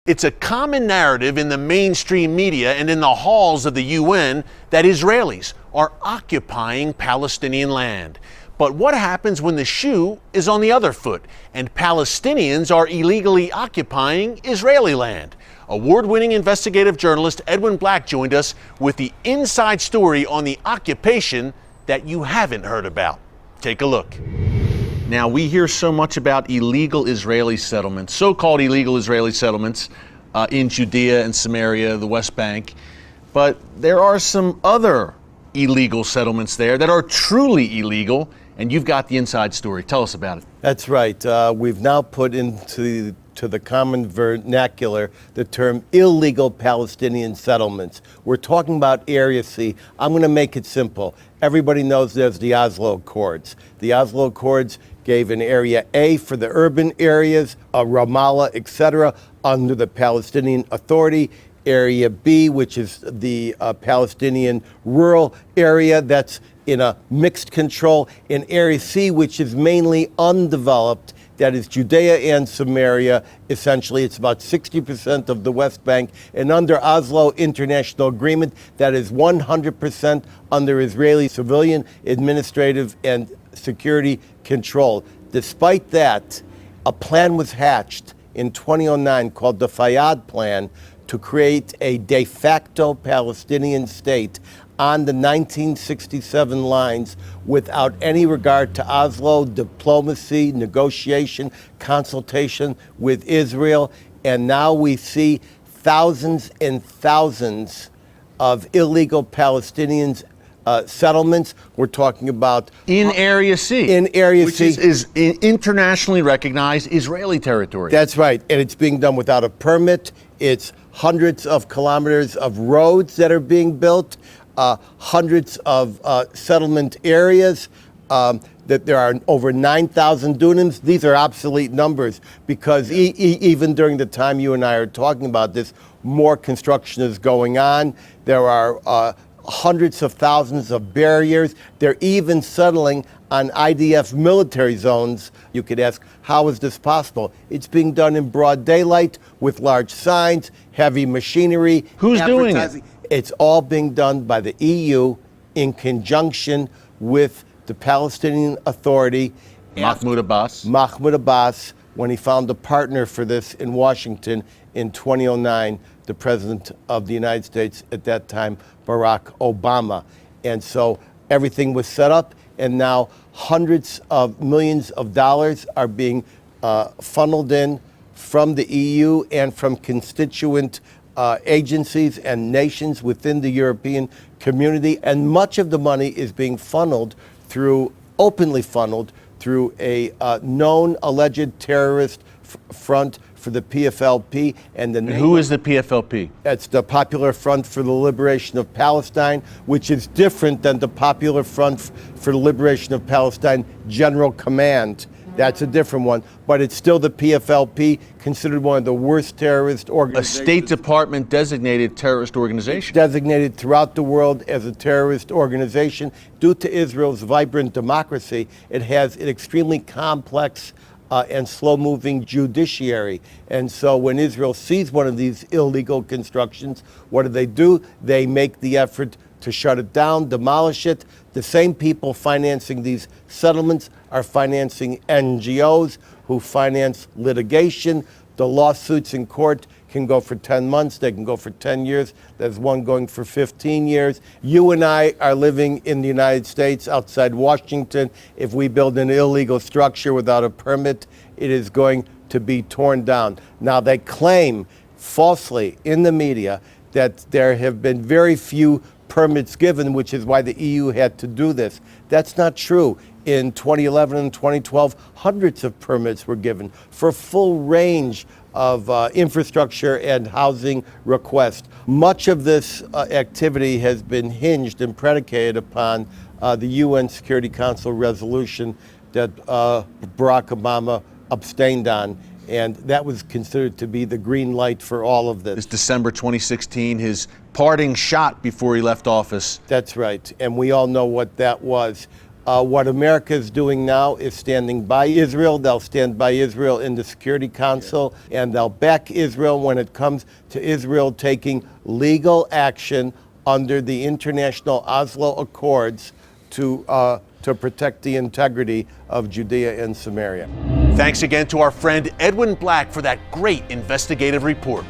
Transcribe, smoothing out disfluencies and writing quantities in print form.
It's a common narrative in the mainstream media and in the halls of the UN that Israelis are occupying Palestinian land. But what happens when the shoe is on the other foot and Palestinians are illegally occupying Israeli land? Award-winning investigative journalist Edwin Black joined us with the inside story on the occupation that you haven't heard about. Take a look. Now, we hear so much about illegal Israeli settlements, so-called illegal Israeli settlements in Judea and Samaria, the West Bank. But there are some other illegal settlements there that are truly illegal, and you've got the inside story. Tell us about it. That's right. We've now put into the common vernacular the term illegal Palestinian settlements. We're talking about Area C. I'm going to make it simple. Everybody knows there's the Oslo Accords. The Oslo Accords gave an Area A for the urban areas, Ramallah, etc., under the Palestinian Authority. Area B, which is the Palestinian rural area, that's in a mixed control. In Area C, which is mainly undeveloped, that is Judea and Samaria. Essentially, it's about 60% of the West Bank. And under Oslo International Agreement, that is 100% under Israeli civilian, administrative, and security control. Despite that, a plan was hatched in 2009 called the Fayyad Plan to create a de facto Palestinian state on the 1967 lines without any regard to Oslo, diplomacy, negotiation, consultation with Israel. And now we see thousands and thousands of illegal Palestinians settlements. We're talking about in Area C. In Area which C. is internationally recognized Israeli territory. That's right. And it's being done without a permit. It's hundreds of kilometers of roads that are being built, hundreds of settlement areas, that there are over 9,000 dunams. These are obsolete numbers because even during the time you and I are talking about this, more construction is going on. There are hundreds of thousands of barriers. They're even settling on IDF military zones. You could ask, how is this possible? It's being done in broad daylight with large signs, heavy machinery. Who's doing it? It's all being done by the EU in conjunction with the Palestinian Authority. Mahmoud Abbas. Mahmoud Abbas, when he found a partner for this in Washington in 2009, the President of the United States at that time, Barack Obama. And so everything was set up, and now hundreds of millions of dollars are being funneled in from the EU and from constituent agencies and nations within the European community. And much of the money is being openly funneled through a known alleged terrorist front for the PFLP. And who is the PFLP? It's the Popular Front for the Liberation of Palestine, which is different than the Popular Front for the Liberation of Palestine General Command. That's a different one, but it's still the PFLP, considered one of the worst terrorist organizations. A State Department designated terrorist organization. Designated throughout the world as a terrorist organization. Due to Israel's vibrant democracy, it has an extremely complex and slow-moving judiciary. And so when Israel sees one of these illegal constructions, what do? They make the effort to shut it down, demolish it. The same people financing these settlements are financing NGOs who finance litigation. The lawsuits in court can go for 10 months, they can go for 10 years. There's one going for 15 years. You and I are living in the United States outside Washington. If we build an illegal structure without a permit, it is going to be torn down. Now, they claim falsely in the media that there have been very few permits given, which is why the EU had to do this. That's not true. In 2011 and 2012, hundreds of permits were given for a full range of infrastructure and housing requests. Much of this activity has been hinged and predicated upon the UN Security Council resolution that Barack Obama abstained on. And that was considered to be the green light for all of this. It's December 2016, his parting shot before he left office. That's right. And we all know what that was. What America is doing now is standing by Israel. They'll stand by Israel in the Security Council, and they'll back Israel when it comes to Israel taking legal action under the international Oslo Accords to protect the integrity of Judea and Samaria. Thanks again to our friend Edwin Black for that great investigative report.